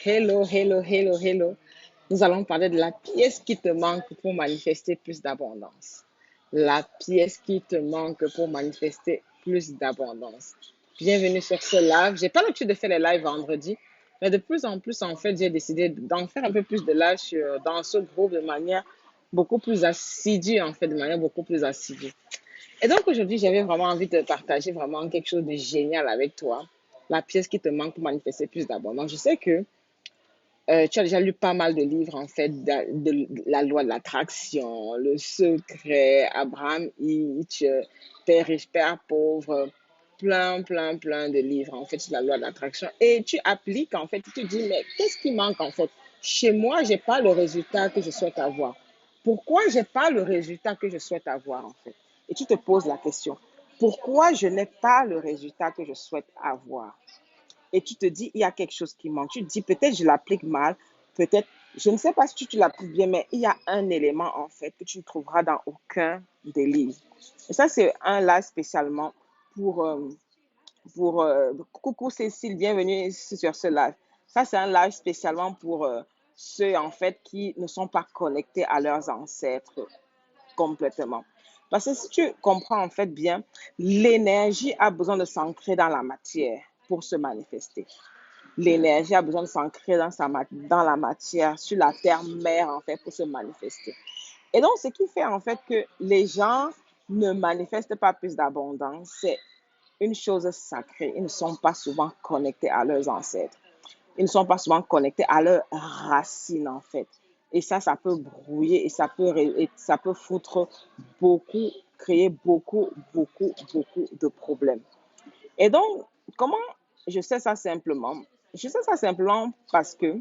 Hello, hello, hello, hello. Nous allons parler de la pièce qui te manque pour manifester plus d'abondance. La pièce qui te manque pour manifester plus d'abondance. Bienvenue sur ce live. J'ai pas l'habitude de faire les lives vendredi, mais de plus en plus, en fait, j'ai décidé d'en faire un peu plus de live dans ce groupe de manière beaucoup plus assidue, en fait, de manière beaucoup plus assidue. Et donc aujourd'hui, j'avais vraiment envie de partager vraiment quelque chose de génial avec toi. La pièce qui te manque pour manifester plus d'abondance. Je sais que tu as déjà lu pas mal de livres, en fait, de la loi de l'attraction, Le Secret, Abraham Hitch, Père riche, Père pauvre, plein de livres, en fait, sur la loi de l'attraction. Et tu appliques, en fait, tu te dis, mais qu'est-ce qui manque, en fait? Chez moi, j'ai pas le résultat que je souhaite avoir. Pourquoi j'ai pas le résultat que je souhaite avoir, en fait? Et tu te poses la question, pourquoi je n'ai pas le résultat que je souhaite avoir? Et tu te dis, il y a quelque chose qui manque. Tu te dis, peut-être je l'applique mal, peut-être, je ne sais pas si tu l'appliques bien, mais il y a un élément en fait que tu ne trouveras dans aucun des livres. Et ça, c'est un là spécialement pour, coucou Cécile, bienvenue ici sur ce live. Ça, c'est un live spécialement pour ceux en fait qui ne sont pas connectés à leurs ancêtres complètement. Parce que si tu comprends en fait bien, l'énergie a besoin de s'ancrer dans la matière pour se manifester. L'énergie a besoin de s'ancrer dans la matière, sur la terre mère, en fait, pour se manifester. Et donc, ce qui fait, en fait, que les gens ne manifestent pas plus d'abondance, c'est une chose sacrée. Ils ne sont pas souvent connectés à leurs ancêtres. Ils ne sont pas souvent connectés à leurs racines, en fait. Et ça peut brouiller et ça peut foutre beaucoup, créer beaucoup de problèmes. Et donc, comment je sais ça simplement? Je sais ça simplement parce que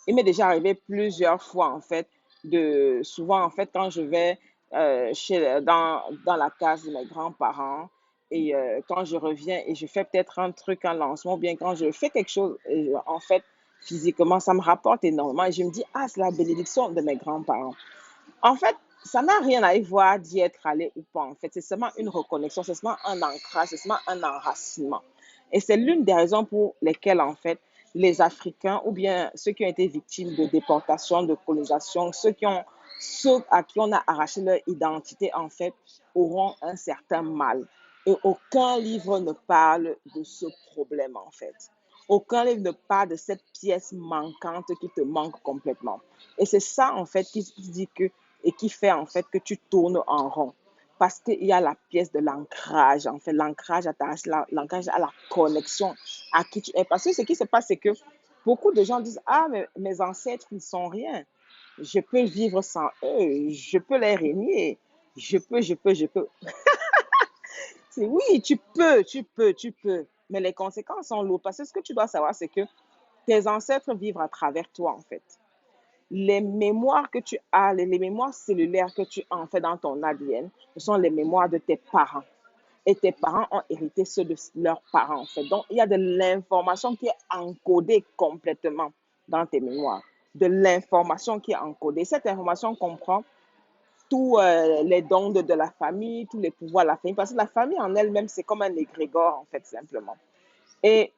il m'est déjà arrivé plusieurs fois, en fait, souvent, en fait, quand je vais dans la case de mes grands-parents et quand je reviens et je fais peut-être un truc, un lancement, ou bien quand je fais quelque chose, en fait, physiquement, ça me rapporte énormément et je me dis, ah, c'est la bénédiction de mes grands-parents. En fait, ça n'a rien à y voir d'y être allé ou pas. En fait, c'est seulement une reconnexion, c'est seulement un ancrage, c'est seulement un enracinement. Et c'est l'une des raisons pour lesquelles, en fait, les Africains ou bien ceux qui ont été victimes de déportation, de colonisation, ceux à qui on a arraché leur identité, en fait, auront un certain mal. Et aucun livre ne parle de ce problème, en fait. Aucun livre ne parle de cette pièce manquante qui te manque complètement. Et c'est ça, en fait, qui dit que, et qui fait, en fait, que tu tournes en rond. Parce qu'il y a la pièce de l'ancrage, en fait, l'ancrage à la connexion à qui tu es. Parce que ce qui se passe, c'est que beaucoup de gens disent, ah, mais mes ancêtres, ils ne sont rien. Je peux vivre sans eux, je peux les régner, je peux. C'est oui, tu peux. Mais les conséquences sont lourdes. Parce que ce que tu dois savoir, c'est que tes ancêtres vivent à travers toi, en fait. Les mémoires que tu as, les mémoires cellulaires que tu as en fait dans ton ADN, ce sont les mémoires de tes parents. Et tes parents ont hérité ceux de leurs parents, en fait. Donc, il y a de l'information qui est encodée complètement dans tes mémoires. De l'information qui est encodée. Cette information comprend tous les dons de la famille, tous les pouvoirs de la famille. Parce que la famille en elle-même, c'est comme un égrégore, en fait, simplement. Et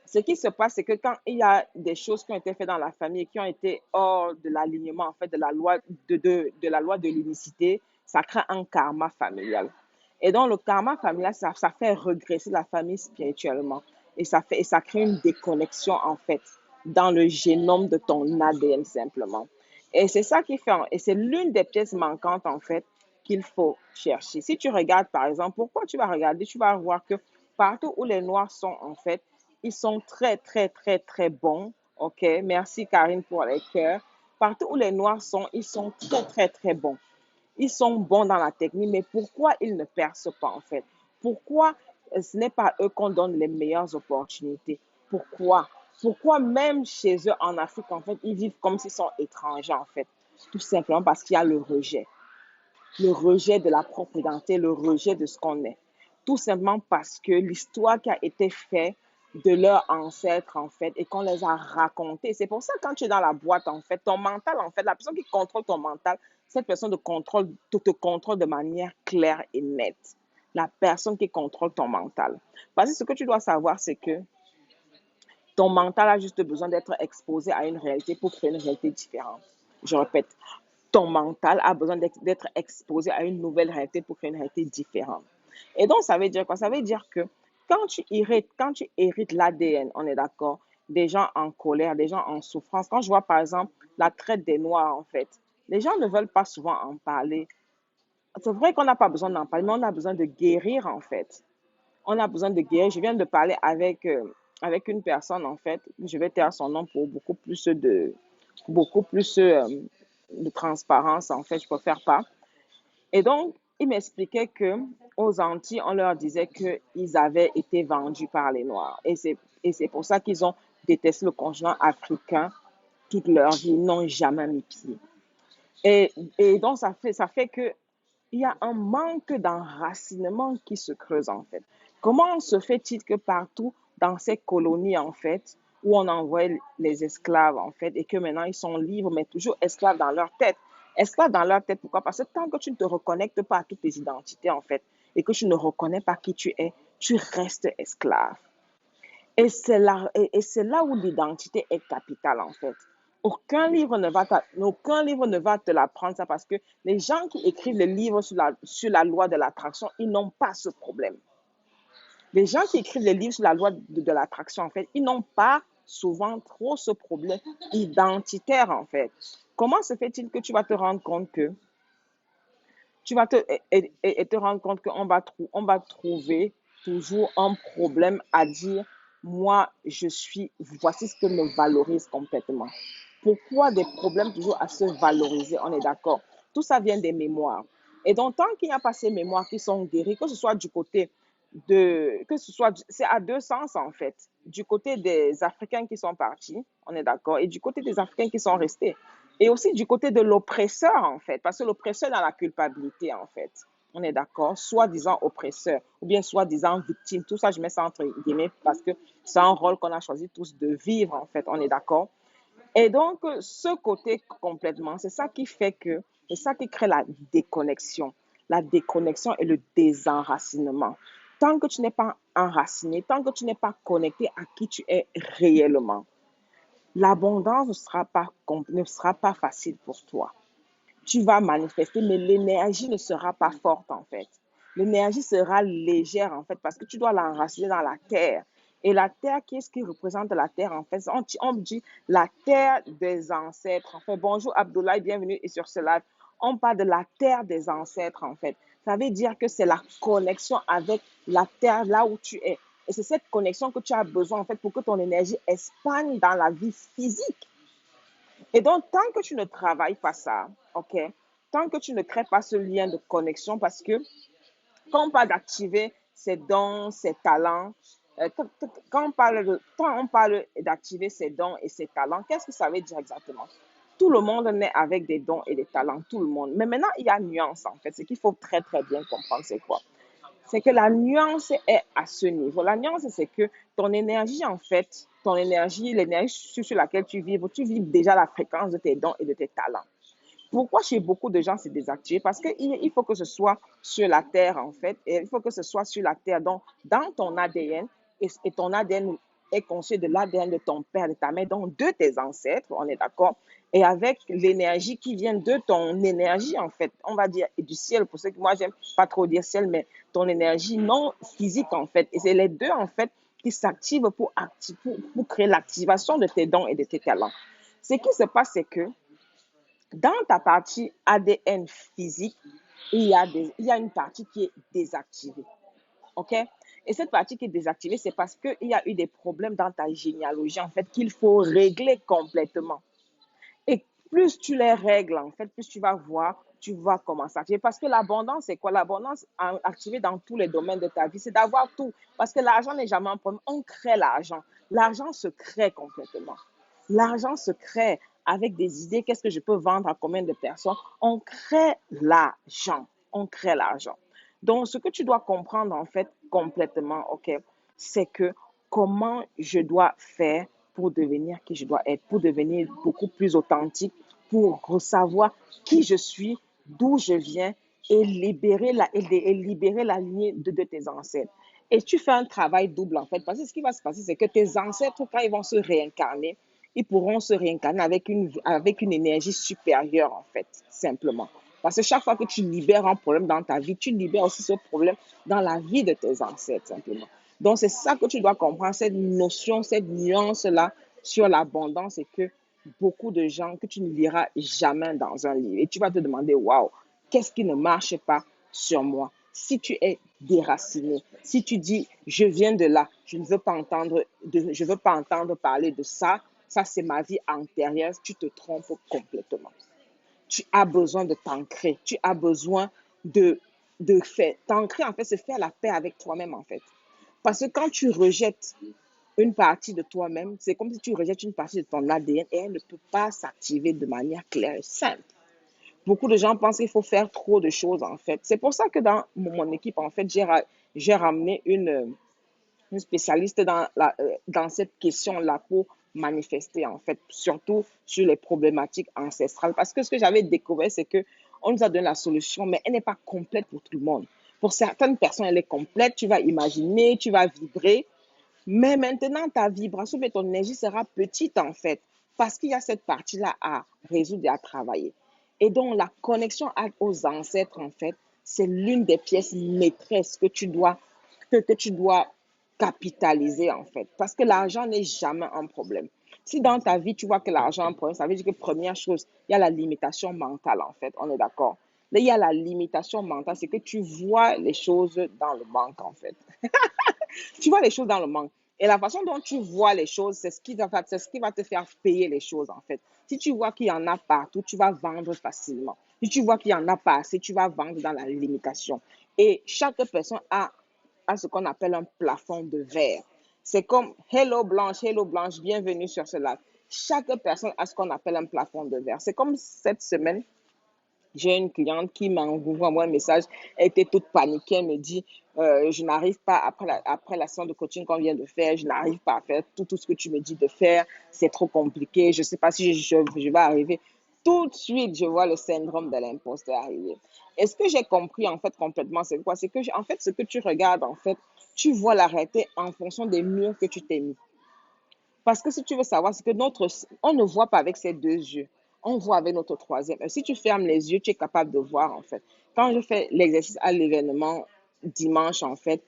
ce qui se passe, c'est que quand il y a des choses qui ont été faites dans la famille et qui ont été hors de l'alignement, en fait, de la loi de la loi de l'unicité, ça crée un karma familial. Et donc, le karma familial, ça fait regresser la famille spirituellement. Et ça crée une déconnexion, en fait, dans le génome de ton ADN, simplement. Et c'est ça qui fait, et c'est l'une des pièces manquantes, en fait, qu'il faut chercher. Si tu regardes, par exemple, pourquoi tu vas regarder, tu vas voir que partout où les Noirs sont, en fait, ils sont très bons. OK, merci Karine pour les cœurs. Partout où les Noirs sont, ils sont très bons. Ils sont bons dans la technique, mais pourquoi ils ne percent pas en fait? Pourquoi ce n'est pas eux qu'on donne les meilleures opportunités? Pourquoi? Pourquoi même chez eux en Afrique, en fait, ils vivent comme s'ils sont étrangers en fait? Tout simplement parce qu'il y a le rejet. Le rejet de la propre identité, le rejet de ce qu'on est. Tout simplement parce que l'histoire qui a été faite de leurs ancêtres, en fait, et qu'on les a racontées. C'est pour ça que quand tu es dans la boîte, en fait, ton mental, en fait, la personne qui contrôle ton mental, cette personne te contrôle de manière claire et nette. La personne qui contrôle ton mental. Parce que ce que tu dois savoir, c'est que Ton mental a juste besoin d'être exposé à une réalité pour créer une réalité différente. Je répète, ton mental a besoin d'être exposé à une nouvelle réalité pour créer une réalité différente. Et donc, ça veut dire quoi? Ça veut dire que quand tu hérites l'ADN, on est d'accord, des gens en colère, des gens en souffrance. Quand je vois, par exemple, la traite des Noirs, en fait, les gens ne veulent pas souvent en parler. C'est vrai qu'on n'a pas besoin d'en parler, mais on a besoin de guérir, en fait. On a besoin de guérir. Je viens de parler avec une personne, en fait. Je vais taire son nom pour beaucoup plus de transparence, en fait. Je préfère pas. Et donc, il m'expliquait que aux Antilles, on leur disait qu'ils avaient été vendus par les Noirs. Et c'est pour ça qu'ils ont détesté le continent africain toute leur vie. Ils n'ont jamais mis pied. Et donc, ça fait que il y a un manque d'enracinement qui se creuse en fait. Comment se fait-il que partout dans ces colonies en fait, où on envoie les esclaves en fait, et que maintenant ils sont libres, mais toujours esclaves dans leur tête. Esclaves dans leur tête, pourquoi? Parce que tant que tu ne te reconnectes pas à toutes tes identités en fait, et que tu ne reconnais pas qui tu es, tu restes esclave. Et c'est là où l'identité est capitale, en fait. Aucun livre ne va te l'apprendre, ça, parce que les gens qui écrivent les livres sur la loi de l'attraction, ils n'ont pas ce problème. Les gens qui écrivent les livres sur la loi de l'attraction, en fait, ils n'ont pas souvent trop ce problème identitaire, en fait. Comment se fait-il que tu vas te rendre compte que tu vas te rendre compte on va trouver toujours un problème à dire, moi, voici ce que me valorise complètement. Pourquoi des problèmes toujours à se valoriser? On est d'accord. Tout ça vient des mémoires. Et donc, tant qu'il n'y a pas ces mémoires qui sont guéries, que ce soit du côté c'est à deux sens en fait. Du côté des Africains qui sont partis, on est d'accord, et du côté des Africains qui sont restés. Et aussi du côté de l'oppresseur, en fait, parce que l'oppresseur a la culpabilité, en fait. On est d'accord, soi-disant oppresseur, ou bien soi-disant victime. Tout ça, je mets ça entre guillemets parce que c'est un rôle qu'on a choisi tous de vivre, en fait. On est d'accord. Et donc, ce côté complètement, c'est ça qui crée la déconnexion et le désenracinement. Tant que tu n'es pas enraciné, tant que tu n'es pas connecté à qui tu es réellement, l'abondance ne sera pas facile pour toi. Tu vas manifester, mais l'énergie ne sera pas forte en fait. L'énergie sera légère en fait parce que tu dois l'enraciner dans la terre. Et la terre, qu'est-ce qui représente la terre en fait? On dit la terre des ancêtres. En fait, bonjour Abdoulaye, bienvenue sur ce live. On parle de la terre des ancêtres en fait. Ça veut dire que c'est la connexion avec la terre là où tu es. Et c'est cette connexion que tu as besoin en fait pour que ton énergie expande dans la vie physique. Et donc, tant que tu ne travailles pas ça, ok, tant que tu ne crées pas ce lien de connexion, parce que quand on parle d'activer ses dons, ses talents, quand on parle d'activer ses dons et ses talents, qu'est-ce que ça veut dire exactement? Tout le monde naît avec des dons et des talents, tout le monde. Mais maintenant, il y a une nuance en fait. Ce qu'il faut très très bien comprendre, c'est quoi? C'est que la nuance est à ce niveau. La nuance, c'est que ton énergie, en fait, l'énergie sur laquelle tu vibres déjà la fréquence de tes dons et de tes talents. Pourquoi chez beaucoup de gens c'est désactivé? Parce qu'il faut que ce soit sur la terre, en fait, et il faut que ce soit sur la terre, donc dans ton ADN, et ton ADN est conçu de l'ADN de ton père, de ta mère, donc de tes ancêtres, on est d'accord, et avec l'énergie qui vient de ton énergie, en fait, on va dire, et du ciel, pour ceux que moi, j'aime pas trop dire ciel, mais ton énergie non physique, en fait, et c'est les deux, en fait, qui s'activent pour créer l'activation de tes dons et de tes talents. Ce qui se passe, c'est que dans ta partie ADN physique, il y a une partie qui est désactivée. OK? Et cette partie qui est désactivée, c'est parce qu'il y a eu des problèmes dans ta généalogie, en fait, qu'il faut régler complètement. Et plus tu les règles, en fait, plus tu vas commencer à activer. Parce que l'abondance, c'est quoi? L'abondance activée dans tous les domaines de ta vie, c'est d'avoir tout. Parce que l'argent n'est jamais un problème. On crée l'argent. L'argent se crée complètement. L'argent se crée avec des idées. Qu'est-ce que je peux vendre à combien de personnes? On crée l'argent. On crée l'argent. Donc, ce que tu dois comprendre, en fait, complètement, OK, c'est que comment je dois faire pour devenir qui je dois être, pour devenir beaucoup plus authentique, pour savoir qui je suis, d'où je viens et libérer la lignée de tes ancêtres. Et tu fais un travail double en fait. Parce que ce qui va se passer, c'est que tes ancêtres, quand ils vont se réincarner, ils pourront se réincarner avec une énergie supérieure en fait, simplement. Parce que chaque fois que tu libères un problème dans ta vie, tu libères aussi ce problème dans la vie de tes ancêtres, simplement. Donc, c'est ça que tu dois comprendre, cette notion, cette nuance-là sur l'abondance, et que beaucoup de gens que tu ne liras jamais dans un livre. Et tu vas te demander, waouh, qu'est-ce qui ne marche pas sur moi? Si tu es déraciné, si tu dis, je viens de là, je ne veux pas entendre parler de ça, ça c'est ma vie antérieure, tu te trompes complètement. Tu as besoin de t'ancrer, tu as besoin de faire. T'ancrer, en fait, c'est faire la paix avec toi-même, en fait. Parce que quand tu rejettes une partie de toi-même, c'est comme si tu rejettes une partie de ton ADN et elle ne peut pas s'activer de manière claire et simple. Beaucoup de gens pensent qu'il faut faire trop de choses, en fait. C'est pour ça que dans mon équipe, en fait, j'ai ramené une spécialiste dans cette question-là pour manifester, en fait, surtout sur les problématiques ancestrales. Parce que ce que j'avais découvert, c'est que on nous a donné la solution, mais elle n'est pas complète pour tout le monde. Pour certaines personnes, elle est complète. Tu vas imaginer, tu vas vibrer, mais maintenant, ta vibration et ton énergie sera petite, en fait, parce qu'il y a cette partie-là à résoudre et à travailler. Et donc, la connexion aux ancêtres, en fait, c'est l'une des pièces maîtresses que tu dois capitaliser, en fait. Parce que l'argent n'est jamais un problème. Si dans ta vie, tu vois que l'argent est un problème, ça veut dire que première chose, il y a la limitation mentale, en fait. On est d'accord. Là, il y a la limitation mentale, c'est que tu vois les choses dans le manque, en fait. Tu vois les choses dans le manque. Et la façon dont tu vois les choses, c'est ce qui va te faire payer les choses, en fait. Si tu vois qu'il y en a partout, tu vas vendre facilement. Si tu vois qu'il y en a pas assez, tu vas vendre dans la limitation. Et chaque personne a ce qu'on appelle un plafond de verre. C'est comme hello Blanche, bienvenue sur ce live. Chaque personne a ce qu'on appelle un plafond de verre. C'est comme cette semaine, j'ai une cliente qui m'envoie un message, elle était toute paniquée, elle me dit, je n'arrive pas, après la séance de coaching qu'on vient de faire, je n'arrive pas à faire tout ce que tu me dis de faire, c'est trop compliqué, je ne sais pas si je vais arriver. Tout de suite, je vois le syndrome de l'imposteur arriver. Et ce que j'ai compris, en fait, complètement, c'est quoi? C'est que, en fait, ce que tu regardes, en fait, tu vois la réalité en fonction des murs que tu t'es mis. Parce que si tu veux savoir, c'est que on ne voit pas avec ses deux yeux. On voit avec notre troisième. Si tu fermes les yeux, tu es capable de voir, en fait. Quand je fais l'exercice à l'événement dimanche, en fait,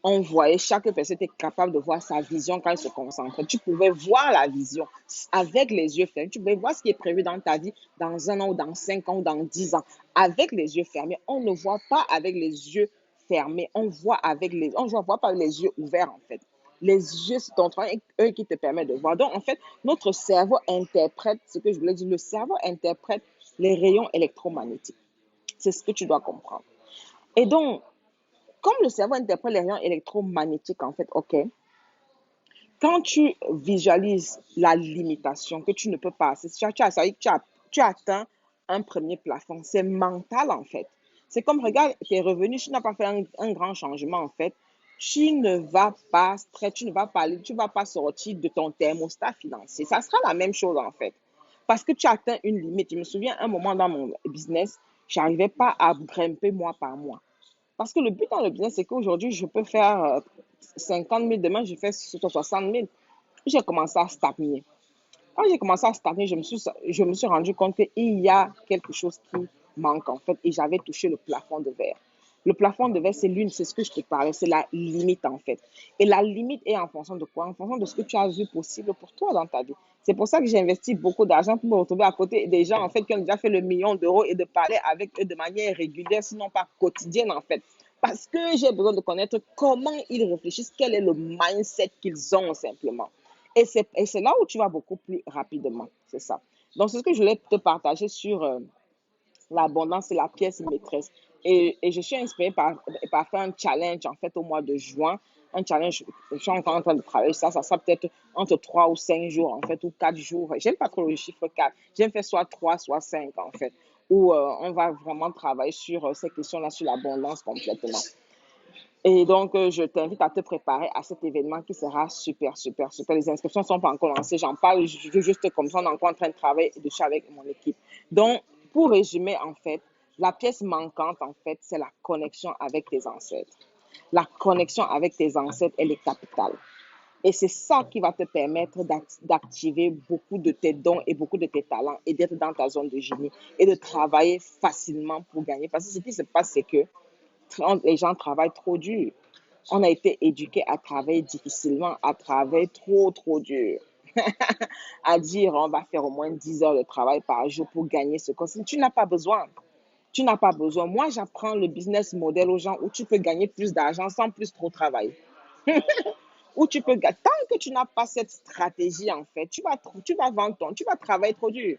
on voyait chaque personne était capable de voir sa vision quand elle se concentrait. Tu pouvais voir la vision avec les yeux fermés. Tu pouvais voir ce qui est prévu dans ta vie dans un an ou dans 5 ans ou dans 10 ans avec les yeux fermés. On ne voit pas avec les yeux fermés. On voit pas avec les yeux ouverts, en fait. Les yeux, c'est ton travail, eux qui te permet de voir. Donc, en fait, notre cerveau interprète, ce que je voulais dire, le cerveau interprète les rayons électromagnétiques. C'est ce que tu dois comprendre. Et donc, comme le cerveau interprète les rayons électromagnétiques, en fait, ok, quand tu visualises la limitation que tu ne peux pas, tu as atteint un premier plafond. C'est mental, en fait. C'est comme, regarde, tes revenus, tu n'as pas fait un grand changement, en fait. Tu ne vas pas aller, tu vas pas sortir de ton thermostat financier. Ça sera la même chose, en fait. Parce que tu as atteint une limite. Je me souviens, un moment dans mon business, je n'arrivais pas à grimper mois par mois. Parce que le but dans le business, c'est qu'aujourd'hui, je peux faire 50 000, demain, je fais 60 000. J'ai commencé à stagner. Quand j'ai commencé à stagner, je me suis rendu compte qu'il y a quelque chose qui manque, en fait, et j'avais touché le plafond de verre. Le plafond de verre, c'est ce que je te parlais, c'est la limite, en fait. Et la limite est en fonction de quoi? En fonction de ce que tu as vu possible pour toi dans ta vie. C'est pour ça que j'ai investi beaucoup d'argent pour me retrouver à côté des gens, en fait, qui ont déjà fait le million d'euros, et de parler avec eux de manière régulière, sinon pas quotidienne, en fait. Parce que j'ai besoin de connaître comment ils réfléchissent, quel est le mindset qu'ils ont, simplement. Et c'est là où tu vas beaucoup plus rapidement. C'est ça. Donc, c'est ce que je voulais te partager sur l'abondance, c'est la pièce maîtresse. Et je suis inspirée par faire un challenge, en fait, au mois de juin. Un challenge, je suis encore en train de travailler ça. Ça sera peut-être entre 3 ou 5 jours, en fait, ou 4 jours. J'aime pas trop le chiffre 4. J'aime faire soit 3, soit 5, en fait, où on va vraiment travailler sur ces questions-là, sur l'abondance complètement. Et donc, je t'invite à te préparer à cet événement qui sera super, super, super. Les inscriptions ne sont pas encore lancées. J'en parle juste comme ça. On est encore en train de travailler dessus avec mon équipe. Donc, pour résumer, en fait, la pièce manquante, en fait, c'est la connexion avec tes ancêtres. La connexion avec tes ancêtres, elle est capitale. Et c'est ça qui va te permettre d'activer beaucoup de tes dons et beaucoup de tes talents et d'être dans ta zone de génie et de travailler facilement pour gagner. Parce que ce qui se passe, c'est que les gens travaillent trop dur. On a été éduqués à travailler difficilement, à travailler trop dur. À dire on va faire au moins 10 heures de travail par jour pour gagner ce qu'on Tu n'as pas besoin. Tu n'as pas besoin. Moi, j'apprends le business model aux gens où tu peux gagner plus d'argent sans plus trop travailler. Où tu peux, tant que tu n'as pas cette stratégie, en fait, tu vas vendre tu vas travailler trop dur.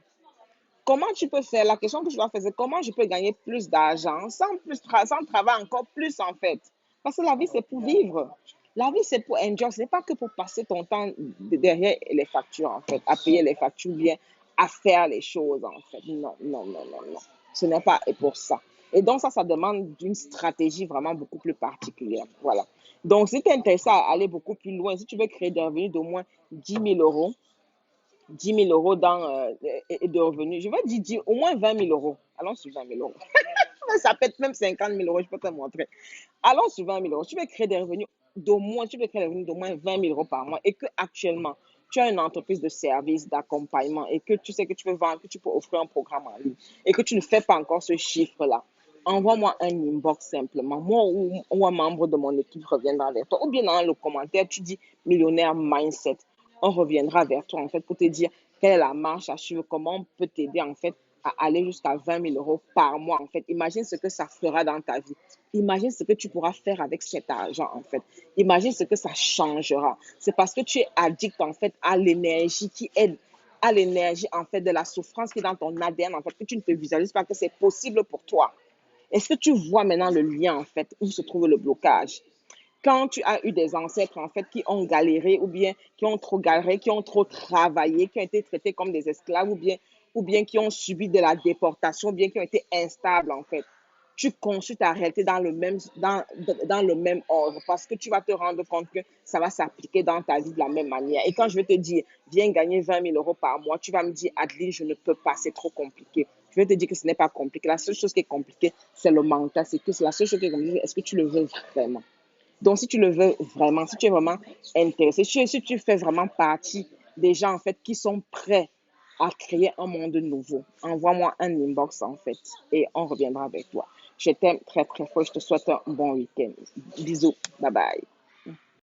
Comment tu peux faire? La question que je dois faire, c'est comment je peux gagner plus d'argent sans travailler encore plus, en fait. Parce que la vie, c'est pour vivre. La vie, c'est pour enjoy. Ce n'est pas que pour passer ton temps derrière les factures, en fait, à payer les factures, bien à faire les choses, en fait. Non, non, non, non, non. Ce n'est pas pour ça. Et donc, ça demande d'une stratégie vraiment beaucoup plus particulière. Voilà. Donc, si tu es intéressé à aller beaucoup plus loin, si tu veux créer des revenus d'au moins 10 000 euros, 10 000 euros de revenus. Je vais dire au moins 20 000 euros. Allons sur 20 000 euros. Ça peut être même 50 000 euros, je peux te montrer. Allons sur 20 000 euros. Tu veux créer des revenus d'au moins 20 000 euros par mois et que actuellement, tu as une entreprise de service, d'accompagnement et que tu sais que tu peux vendre, que tu peux offrir un programme en ligne et que tu ne fais pas encore ce chiffre-là. Envoie-moi un inbox simplement. Moi ou un membre de mon équipe reviendra vers toi. Ou bien dans le commentaire, tu dis millionnaire mindset. On reviendra vers toi en fait pour te dire quelle est la marche à suivre, comment on peut t'aider en fait à aller jusqu'à 20 000 euros par mois en fait. Imagine ce que ça fera dans ta vie. Imagine ce que tu pourras faire avec cet argent en fait. Imagine ce que ça changera. C'est parce que tu es addict en fait à l'énergie qui aide à l'énergie en fait de la souffrance qui est dans ton ADN en fait que tu ne te visualises pas que c'est possible pour toi. Est-ce que tu vois maintenant le lien en fait où se trouve le blocage? Quand tu as eu des ancêtres en fait qui ont galéré ou bien qui ont trop galéré, qui ont trop travaillé, qui ont été traités comme des esclaves ou bien qui ont subi de la déportation, ou bien qui ont été instables en fait. Tu construis ta réalité dans le même ordre parce que tu vas te rendre compte que ça va s'appliquer dans ta vie de la même manière. Et quand je vais te dire, viens gagner 20 000 euros par mois, tu vas me dire, Adeline, je ne peux pas, c'est trop compliqué. Je vais te dire que ce n'est pas compliqué. La seule chose qui est compliquée, c'est le mental. C'est que c'est la seule chose qui est compliquée. Est-ce que tu le veux vraiment? Donc, si tu le veux vraiment, si tu es vraiment intéressé, si tu fais vraiment partie des gens en fait qui sont prêts à créer un monde nouveau, envoie-moi un inbox en fait et on reviendra avec toi. Je t'aime très très fort. Je te souhaite un bon week-end. Bisous. Bye bye.